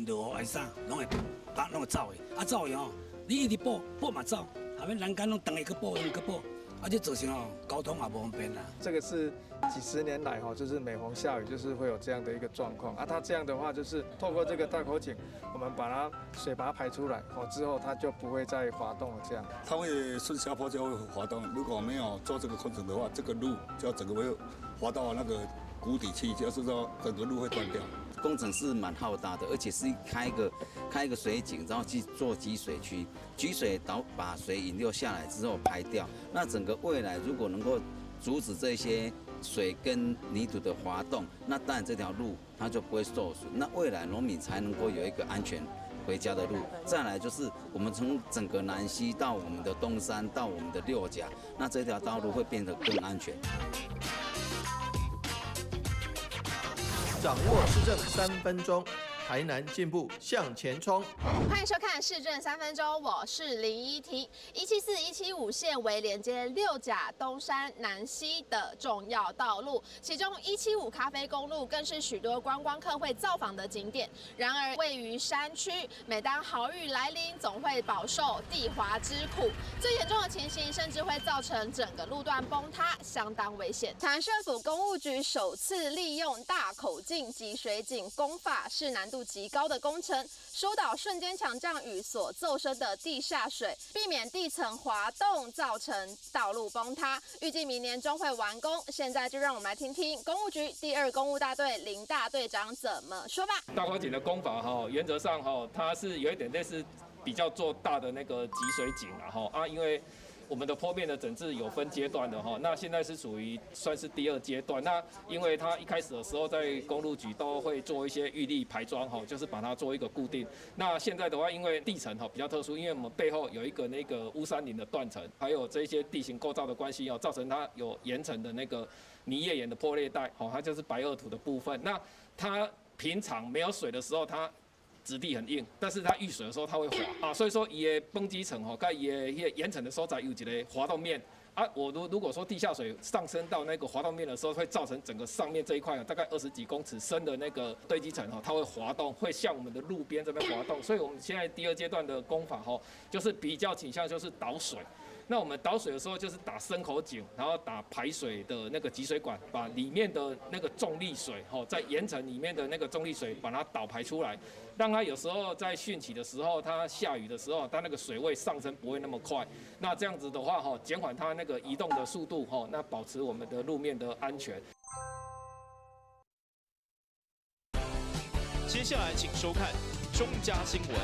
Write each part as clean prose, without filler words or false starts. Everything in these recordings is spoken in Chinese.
落还是啥，拢会走的。走的吼，你一直补嘛走，后面栏杆拢等下去补，就造成交通也不方便啦。这个是几十年来就是每逢下雨就是会有这样的一个状况它这样的话就是透过这个大口井，我们把水排出来之后，它就不会再滑动了。这样，它会顺下坡就会滑动。如果没有做这个工程的话，这个路就整个会滑到那个谷底去，就是说整个路会断掉。工程是蛮浩大的，而且是开一个水井，然后去做集水区，集水把水引流下来之后排掉。那整个未来如果能够阻止这些水跟泥土的滑动，那当然这条路它就不会受损。那未来农民才能够有一个安全回家的路。再来就是我们从整个南溪到我们的东山到我们的六甲，那这条道路会变得更安全。掌握市政3分钟，台南进步向前冲。欢迎收看《市政3分钟》，我是林依婷。174、175线为连接六甲、东山、南溪的重要道路，其中175咖啡公路更是许多观光客会造访的景点。然而，位于山区，每当豪雨来临，总会饱受地滑之苦。最严重的情形，甚至会造成整个路段崩塌，相当危险。台南市政府公务局首次利用大口径集水井工法，是难度极高的工程，疏导瞬间强降雨所奏生的地下水，避免地层滑动造成道路崩塌。预计明年中会完工。现在就让我们来听听公务局第2公务大队林大队长怎么说吧。大口井的工法原则上它是有一点类似比较做大的那个集水井因为我们的坡面的整治有分阶段的那现在是属于算是第2阶段。那因为它一开始的时候在公路局都会做一些预立排桩就是把它做一个固定。那现在的话，因为地层比较特殊，因为我们背后有一个那个乌山林的断层，还有这些地形构造的关系造成它有岩层的那个泥叶岩的破裂带它就是白垩土的部分。那它平常没有水的时候，它质地很硬，但是它遇水的时候它会滑所以说伊的崩积层跟伊的岩层的所在有一个滑动面我如果说地下水上升到那个滑动面的时候，会造成整个上面这一块大概20几公尺深的那个堆积层它会滑动，会向我们的路边这边滑动。所以我们现在第2阶段的工法就是比较倾向就是导水。那我们导水的时候就是打深口井，然后打排水的那个集水管，把里面的那个重力水在岩层里面的那个重力水把它导排出来，让它有时候在汛期的时候，它下雨的时候，它那个水位上升不会那么快。那这样子的话减缓它那个移动的速度那保持我们的路面的安全。接下来请收看中嘉新闻。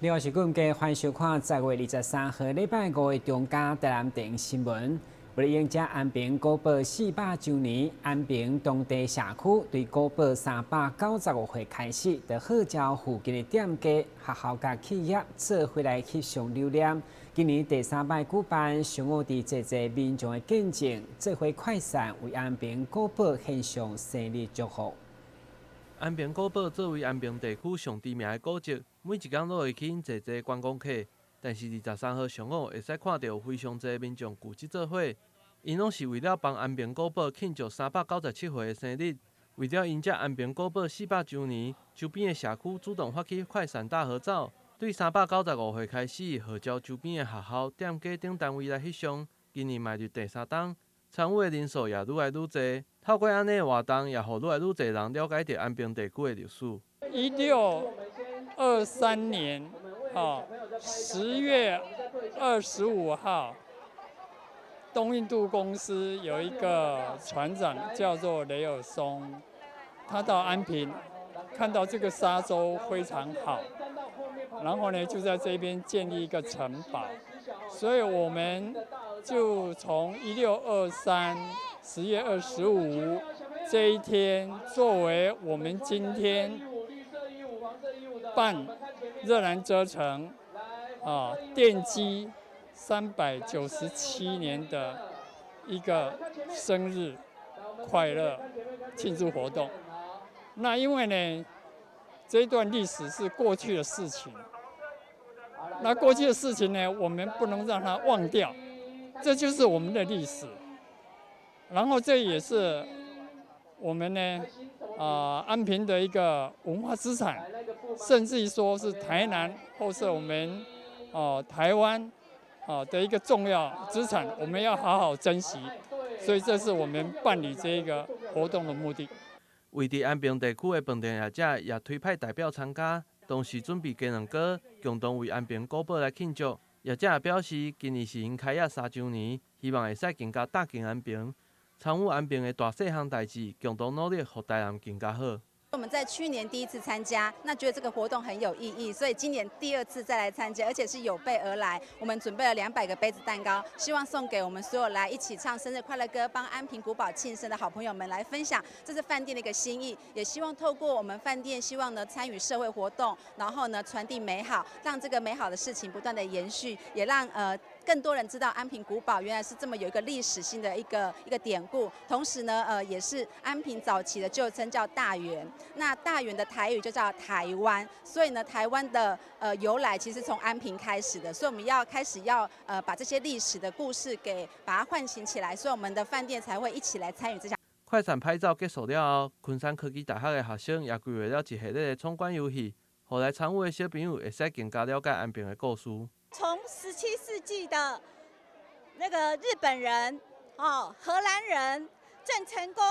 另外是各家欢迎收看10月23号礼拜5的中嘉台南电影新闻。为了迎接安平古堡400周年，安平当地社区对古堡395岁开始，就号召附近的店家、学校甲企业做伙来翕相留念。今年第3摆举办，想要伫济济民众的见证，做伙快闪为安平古堡献上生日祝福。安平古堡作为安平地区上知名的古迹，每一天都会吸引济济观光客。但是23号上午会使看到非常侪民众聚集做伙，因拢是为了帮安平古堡庆祝397岁的生日。为了迎接安平古堡400周年，周边的社区主动发起快闪大合照，对395岁开始号召周边的学校、店家等单位来翕相。今年迈入第3档，参与的人数也愈来愈多。透过安尼的活动，也互愈来愈多人了解到安平地区的历史。1623年10月25号，东印度公司有一个船长叫做雷尔松，他到安平看到这个沙洲非常好，然后呢就在这边建立一个城堡，所以我们就从1623 10月25这一天作为我们今天办热兰遮城奠基397年的一个生日快乐庆祝活动。那因为呢，这一段历史是过去的事情，那过去的事情呢，我们不能让它忘掉，这就是我们的历史。然后这也是我们呢，安平的一个文化资产，甚至于说是台南或是我们台湾的一个重要资产，我们要好好珍惜。所以这是我们办理这个活动的目的。位伫安平地区的饭店业者也推派代表参加，同时准备鸡卵糕，共同为安平古堡来庆祝。业者也表示，今年是因开业3周年，希望会使更加搭建安平，参与安平的大细项代志，共同努力，让台南更加好。我们在去年第1次参加，那觉得这个活动很有意义，所以今年第2次再来参加，而且是有备而来。我们准备了200个杯子蛋糕，希望送给我们所有来一起唱生日快乐歌、帮安平古堡庆生的好朋友们来分享。这是饭店的一个心意，也希望透过我们饭店，希望呢参与社会活动，然后呢传递美好，让这个美好的事情不断的延续，也让更多人知道安平古堡原来是这么有一个历史性的一个典故。同时呢，也是安平早期的旧称叫大园。那大园的台语就叫台湾，所以呢，台湾的由来其实从安平开始的，所以我们要开始把这些历史的故事把它唤醒起来，所以我们的饭店才会一起来参与这项。快闪拍照结束了后，昆山科技大学的学生也规划了一系列的闯关游戏，让来参与的小朋友会使更加了解安平的故事。从17世纪的那个日本人、荷兰人、郑成功、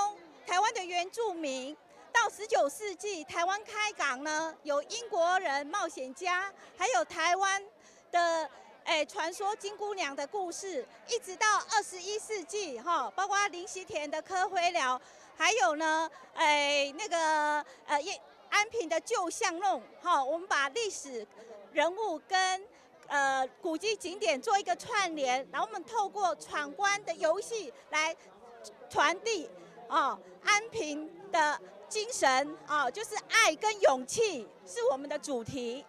台湾的原住民。到19世纪，台湾开港呢，有英国人、冒险家，还有台湾的传说金姑娘的故事，一直到21世纪包括林夕田的柯灰寮，还有呢安平的旧巷弄我们把历史人物跟古迹景点做一个串联，然后我们透过闯关的游戏来传递安平的精神就是爱跟勇气是我们的主题。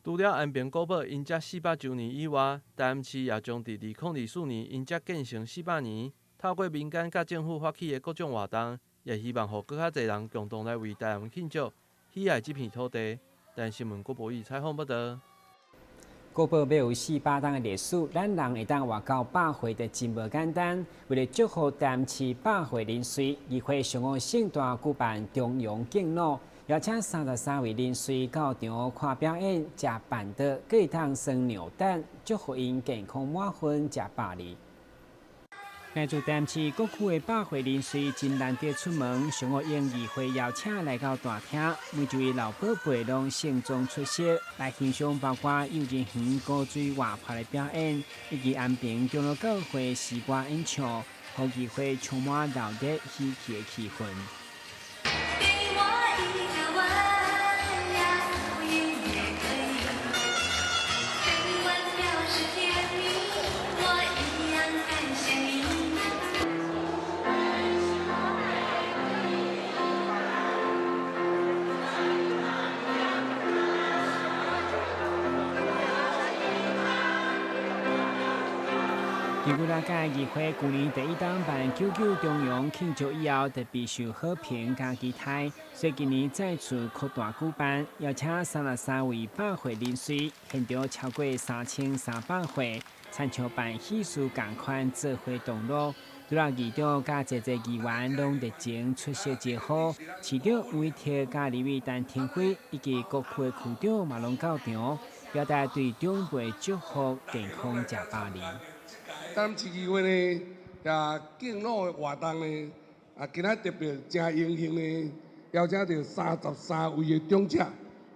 除了安平古堡因这400周年以外，台南市也将伫2024年因这建成400年，透过民间甲政府发起的各种活动，也希望让更较侪人共同来为台南庆祝，喜爱这片土地。台南新闻郭博义采访报道。古堡要有400年的历史，咱人会当活到100岁就真无简单。为了祝福台南市100岁人岁，议会上午盛大举办中央敬老，邀请33位人岁到场看表演、食饭桌，可以当生鸟蛋，祝福因健康满分、食百里。来自台南市各区的100岁人岁真难得出门，上午应议会邀请来到大厅，每一位老宝贝拢盛装出席，来欣赏包括幼稚园、古水活拍的表演，以及安平长老教会诗歌演唱，让议会充满热烈喜气的气氛。经过大家议会去年第1档办99中央庆祝以后，特别受好评加期待，所以今年再次扩大举办，邀请33位100岁人岁，现场超过3300岁，参像办喜事同款做活动路。除了议长加侪议员拢热情出席集合，市长吴韬加李伟丹天辉以及各区的区长嘛拢到场，表达对长辈祝福、健康食百里。台南市议会呢，也敬老的活动呢，今仔特别真荣幸呢，邀请到33位的长者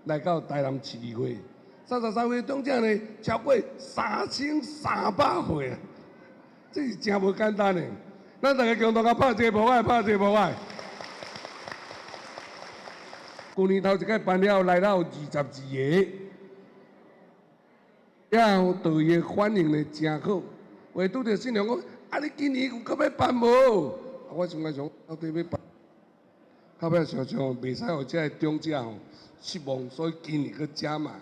来到台南市议会。33位的长者呢，超过3300岁啊，这是真无简单的。咱大家共同甲拍一个无爱，拍一个无爱。去年头一届办了，来到22个，了对伊的反应呢真好。话拄着新娘讲，你今年有搁要办无？我想到底要办，到尾想袂使互这长者失望，所以今年搁加码。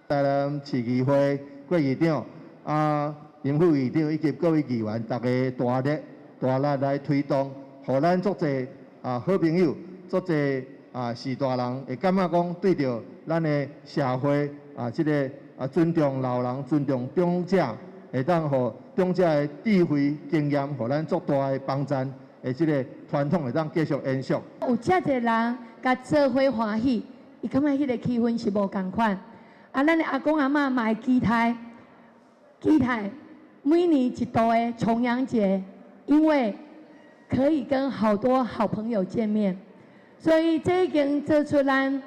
台南市议会郭议长、林副议长以及各位议员，大家大力来推动，互咱足侪好朋友、足侪是大人会感觉讲对着咱的社会这个尊重老人、尊重长者，会当互长者的智慧经验，互咱足大的帮助，这个传统会当继续延续。有遮侪人甲做伙欢喜，伊感觉迄个气氛是无共款。咱的阿公阿嬷嘛会期待每年一度的重阳节，因为可以跟好多好朋友见面，所以这已经做出咱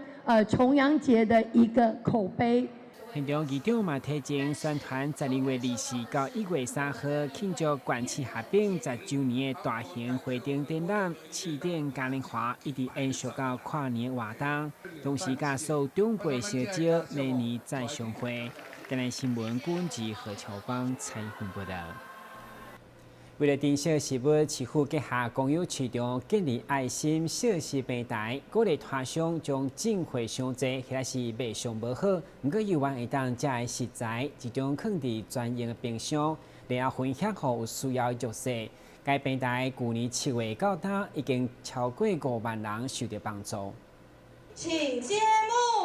重阳节的一个口碑。现场议长嘛提前宣传12月24到1月3号庆祝关市合并10周年的大型花灯展览，起点嘉年华一直延续到跨年活动，同时甲所有长辈小姐每年再相会。台南新闻顾问及何乔邦采访报道。为了珍惜食物，市府结合公有市场建立爱心小食平台，鼓励摊商将进货上济，或者是卖相无好，不过有望会当食的食材，集中放伫专用的冰箱，然后分享给有需要的弱势。该平台去年7月到今，已经超过5万人受到帮助。请揭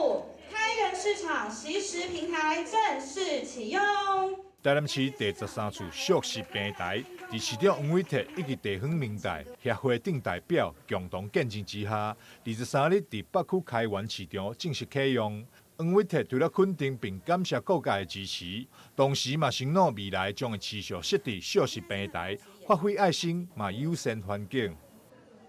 幕，开源市场习食平台正式启用。台南市第13处熟食平台，伫市长黄伟哲以及地方明代协会等代表共同见证之下，23日伫北区开源市场正式启用。黄伟哲除了肯定并感谢各界的支持，同时嘛承诺未来将会持续设置熟食平台，发挥爱心嘛友善环境。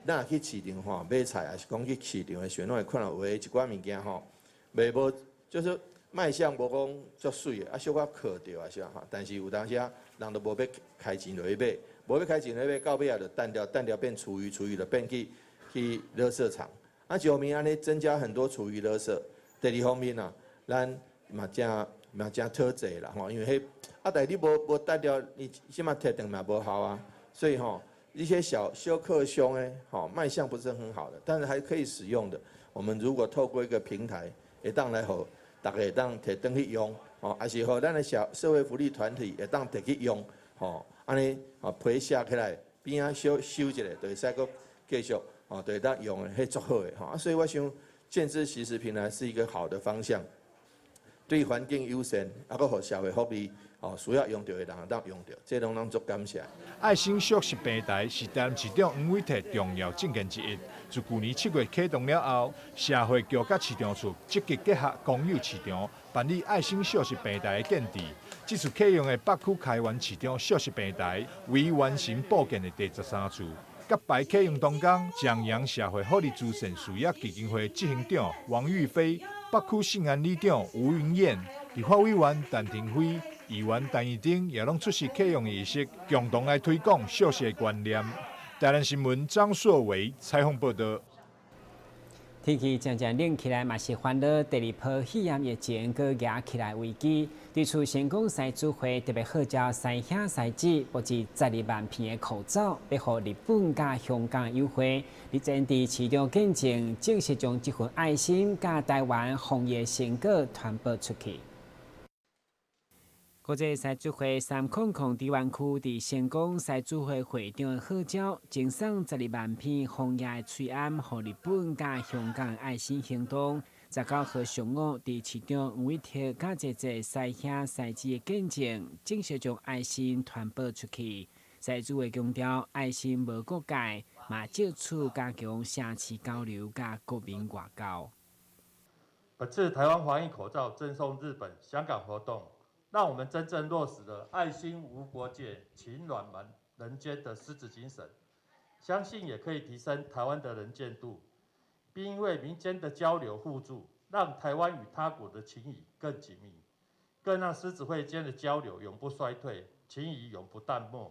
咱去市场吼买菜，还是讲去市场的时候，拢会看到有一寡物件吼卖无，就是卖相无讲足水的，小可磕着啊啥哈。但是有当时啊，人都无要开钱落去买，无要开钱落去买，到尾啊就单调变厨余就变去垃圾场。就明安尼增加很多厨余垃圾。第二方面啊，咱嘛正讨债啦吼，因为迄但你无单调，你起码摕顿嘛无效啊，所以吼。一些小客商卖相不是很好的，但是还可以使用的。我们如果透过一个平台，会当来互大家会当摕登去用，还是互咱的小社会福利团体会当摕去用，安尼批写起来边仔收一下，就会使个继续就会当用的，迄足好的所以我想建制习食平台是一个好的方向，对环境友善，搁互社会福利。需要用到的人当用到，这拢咱足感谢。爱心熟食平台是台南市长黄伟哲重要政见之一。自去年7月启动了后，社会局甲市场处积极结合公有市场，办理爱心熟食平台的建制。这次启用的北区开源市场熟食平台，为完成布建的第13处。甲排启用当天，江阳社会福利慈善事业基金会执行长王玉飞、北区信安里长吴云燕、立法委员陈廷辉。议员陈义丁也拢出席启用仪式，共同来推广熟食观念。台南新闻张硕维采访报道。天气渐渐冷起来，嘛是烦恼第二波肺炎疫情搁压起来危机。对此，成功赛主会特别号召西乡赛子布置12万片的口罩，要互日本甲香港优惠。日前伫市场见证，正式将这份爱心甲台湾防疫成果传播出去。国际赛主会300台湾区伫成功赛主会会场号召，赠送12万片防疫的催安，互日本甲香港爱心行动。19号上午，伫市场黄伟哲甲一个西乡赛子的见证，正式将爱心传播出去。赛主会强调，爱心无国界，嘛借此加强城市交流甲国民外交。本次台湾防疫口罩赠送日本、香港活动。让我们真正落实了爱心无国界、情暖人间的狮子精神，相信也可以提升台湾的能见度，并因为民间的交流互助，让台湾与他国的情谊更紧密，更让狮子会间的交流永不衰退，情谊永不淡漠，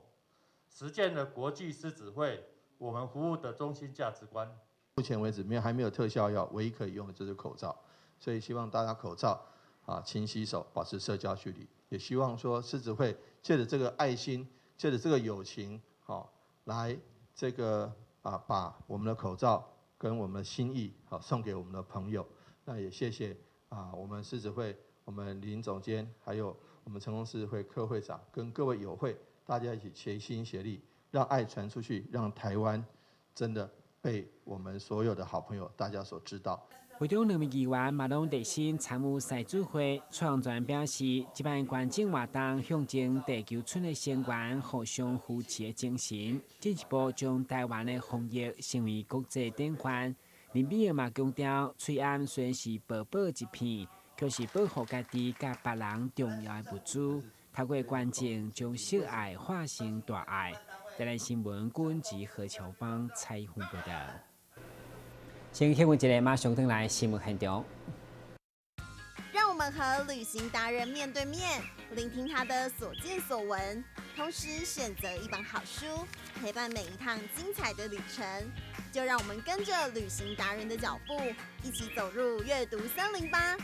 实践了国际狮子会我们服务的中心价值观。目前为止还没有特效药，唯一可以用的就是口罩，所以希望大家口罩。勤洗手，保持社交距离。也希望说狮子会借着这个爱心，借着这个友情，来这个把我们的口罩跟我们的心意送给我们的朋友。那也谢谢我们狮子会，我们林总监，还有我们成功狮子会柯会长跟各位友会，大家一起齐心协力，让爱传出去，让台湾真的被我们所有的好朋友大家所知道。会中2名议员嘛拢热心参与赛主会，创专表示，这摆观众活动象征地球村的成员互相扶持的精神，进一步将台湾的防疫成为国际典范。林美儿嘛强调，翠安虽然是薄薄一片，却是保护家己甲别人重要的物资。透过观众将小爱化成大爱。台南新闻军及何乔芳采访报道。先听闻一个，马上回来新闻现场。让我们和旅行达人面对面，聆听他的所见所闻，同时选择一本好书，陪伴每一趟精彩的旅程。就让我们跟着旅行达人的脚步，一起走入阅读森林吧！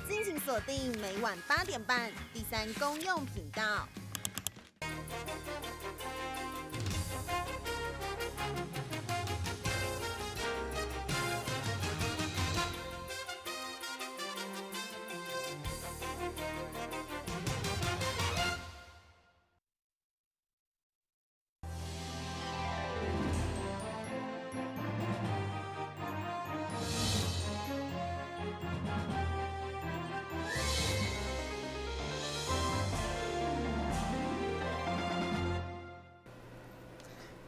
敬请锁定每晚8点半第3公用频道。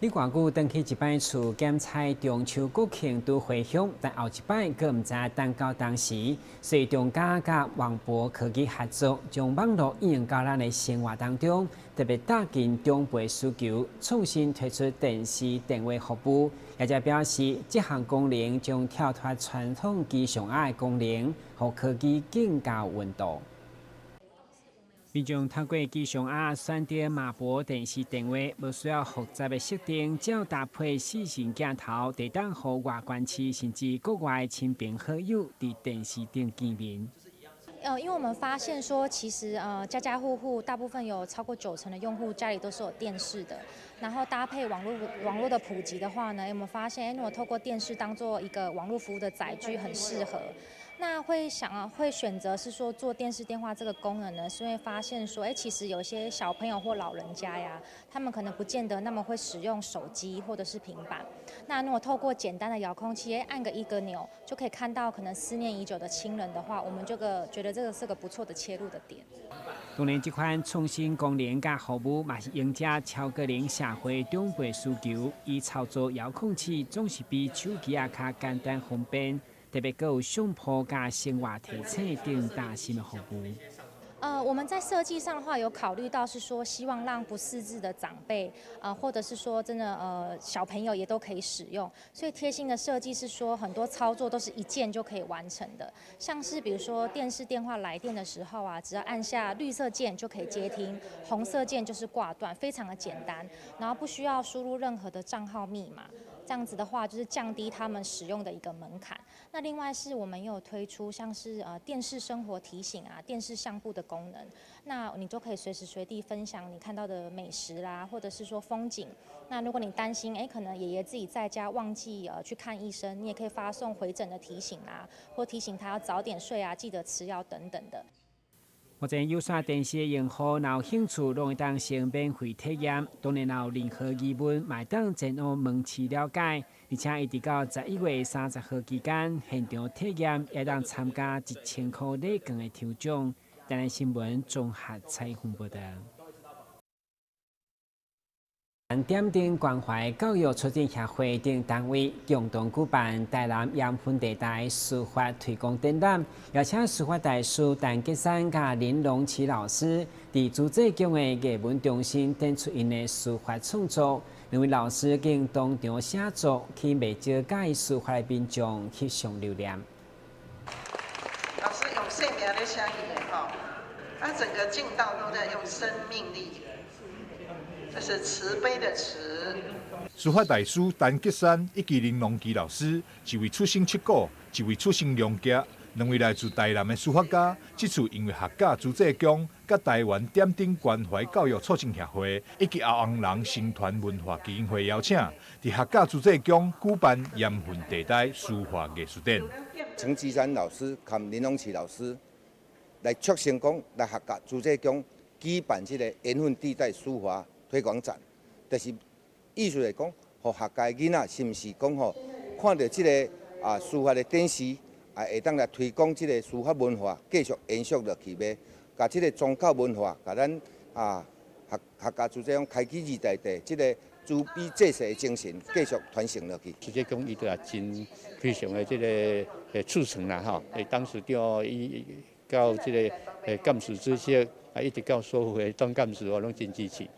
李冠久登去一摆厝检采中秋国庆都回乡，但后一摆佫毋知等到当时，所以中家甲王博科技合作，将网络应用到咱的生活当中，特别打进长辈需求，创新推出电视电话服务。也则表示，这项功能将跳脱传统机上压的功能，互科技更加有温度。民众透过机上压选择麻婆电视电话，无需要复杂的设定，只要搭配视讯镜头，就当互外关系甚至国外亲朋好友伫电视顶见面。因为我们发现说，其实家家户户大部分有超过90%的用户家里都是有电视的，然后搭配网络的普及的话呢，我们发现，如果透过电视当做一个网络服务的载具，很适合。那会选择是说做电视电话这个功能呢，是因为发现说，其实有些小朋友或老人家呀，他们可能不见得那么会使用手机或者是平板。那如果透过简单的遥控器，按一个钮就可以看到可能思念已久的亲人的话，我们觉得这个是个不错的切入的点。当然，这款创新功能甲服务嘛是用者超个人社会长辈需求，以操作遥控器总是比手机较简单方便。特别还有相扑加生活提醒等大型的服务。我们在设计上的话，有考虑到是说，希望让不识字的长辈，或者是说真的小朋友也都可以使用。所以贴心的设计是说，很多操作都是一键就可以完成的。像是比如说电视电话来电的时候啊，只要按下绿色键就可以接听，红色键就是挂断，非常的简单，然后不需要输入任何的账号密码。这样子的话，就是降低他们使用的一个门槛。那另外是我们也有推出像是电视生活提醒啊、电视相簿的功能，那你就可以随时随地分享你看到的美食啦，或者是说风景。那如果你担心可能爷爷自己在家忘记去看医生，你也可以发送回诊的提醒啦，或提醒他要早点睡啊，记得吃药等等的。目前有线电视的用户若有兴趣，拢会当先免费体验。当然，若有任何疑问，卖当前往门市了解。而且，一直到11月30号期间，现场体验也当参加1000块礼券的抽奖。台南新闻综合采访报道。点灯关怀教育促进协会等单位共同举办台南盐分地带书法推广展览，邀请书法大师陈吉山甲林龙奇老师伫朱济宫的艺文中心展出因的书法创作。两位老师更当场写作，去未少介书法的民众翕相留念。老师用生命在写伊的吼，他整个劲道都在用生命力。这是慈悲的慈。书法大师陈吉山以及林龙基老师，一位出身七股，一位出身良家，两位来自台南的书法家。这次因为学甲朱济宫、甲台湾点灯关怀教育促进协会以及后昂人成团文化基金会邀请，伫学甲朱济宫举办盐分地带书法艺术展。陈吉山老师和林龙奇老师来促成功来学甲朱济宫举办这个盐分地带书法推广展，就是意思来讲，互学界囡仔是毋是讲吼看到这个司法的展示，会当来推广这个司法文化，继续延续落去呗。把这个宗教文化，把咱客家族这样开启二代地，这个慈悲济世的精神继续传承落去。实际讲，伊都也真非常的这个促成啦吼。当时就伊到这个干事主席，一直到所有的总干事哦，拢真支持。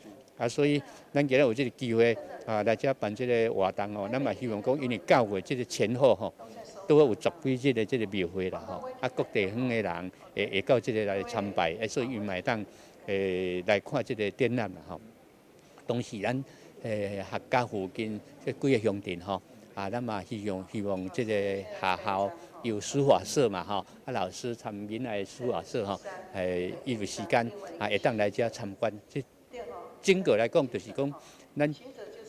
所以咱今日有这个机会来这办这个活动哦，咱嘛希望讲，因为教会这个前后吼，都有10几这个庙会啦吼，各地方的人会到这个来参拜，所以伊嘛当来看这个展览啦吼。当时咱客家附近这几个乡镇吼，咱嘛希望这个学校有书法社嘛吼，老师参民来书法社吼，伊有时间会当来这参观。整个来讲，就是讲咱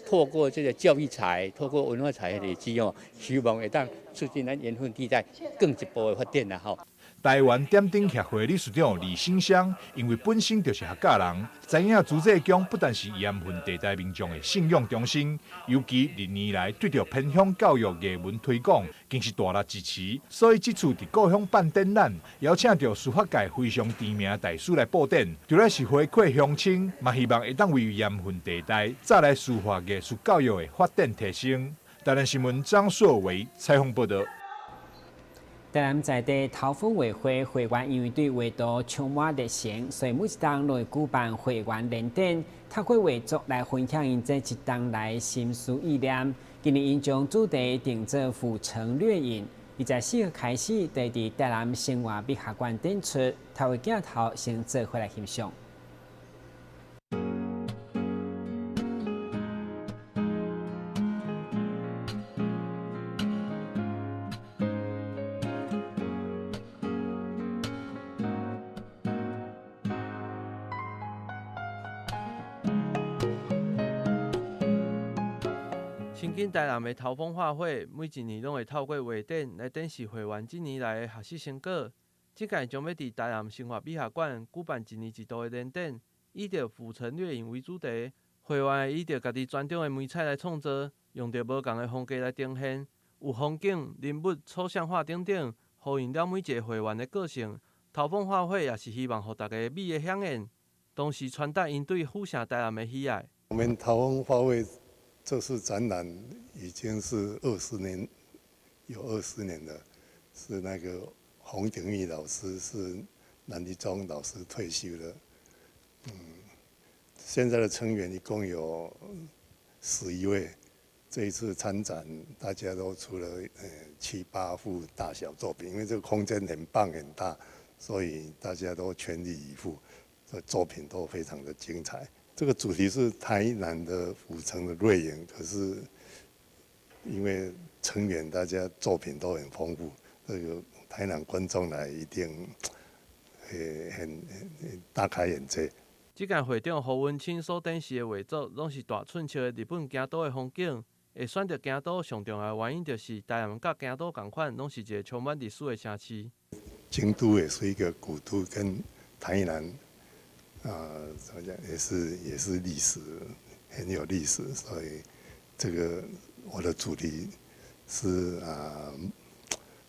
透过这个教育财，透过文化财的累积哦，希望会当促进咱盐分地带更一步的发展啦吼。台湾点灯协会理事长李新香，因为本身就是客家人，知影朱济宫不但是盐分地带民众的信仰中心，尤其历年来对着偏乡教育艺文推广，更是大力支持。所以这次伫故乡办展览，邀请到书法界非常知名大师来布展，除了是回馈乡亲，嘛希望会当为盐分地带再来书法艺术教育的发展提升。台南新闻张硕维采访报道。台南在地桃风委会会员因为对画图充满热情，所以每一档都会举办会员联展，透过画作来分享因这一档来心思意念。今年因将主题定做府城掠影，24号开始，在台南生活美学馆展出，透过镜头先做回来欣赏。亲近台南的头风画会，每一年拢会透过画展来展示会员这年来的学习成果。这届将要伫台南生活美学馆举办一年一度的联展，以着府城掠影为主题，会员会以着家己专长的媒材来创作，用着无同的风格来呈现，有风景、人物、抽象画等等，呼应了每一个会员的个性。头风画会也是希望让大家美的响应，同时传达因对府城台南的喜爱。我们头风画会这次展览已经是20年，有20年了，是那个洪鼎玉老师，是南一中老师退休了。现在的成员一共有11位。这一次参展，大家都出了7、8幅大小作品，因为这个空间很棒很大，所以大家都全力以赴，这作品都非常的精彩。这个主题是台南的府城的瑞影，可是因为成员大家作品都很丰富，这个台南观众来一定很大开眼界。这届会长胡文清所展示的画作，拢是大寸尺的日本京都的风景。会选择京都上重要的原因，就是台南甲京都同款，拢是一个充满历史的城市。京都也是一个古都，跟台南怎么讲也是历史很有历史，所以这个我的主题是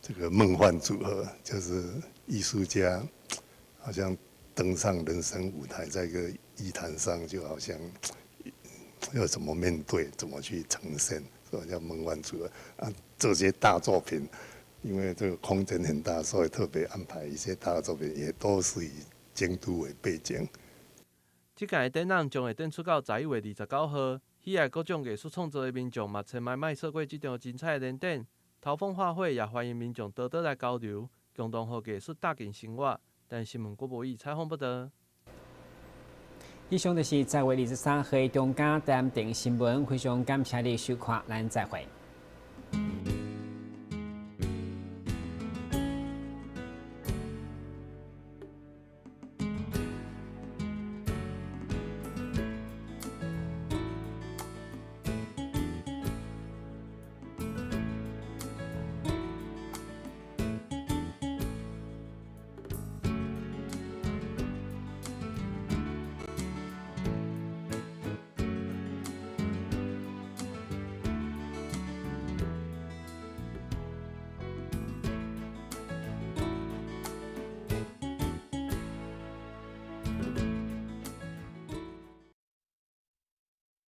这个梦幻组合，就是艺术家好像登上人生舞台，在一个艺坛上，就好像要怎么面对，怎么去呈现，所以叫梦幻组合这些大作品，因为这个空间很大，所以特别安排一些大作品，也都是以京都为背景。这届展览将会展出到11月29号，喜爱各种艺术创作的民众嘛，千万莫错过这场精彩的联展。头风画会也欢迎民众多多来交流，共同和艺术搭建生活。但新闻郭博义采访报道。以上就是在位23号中间台南电新闻，非常感谢你收看，咱再会。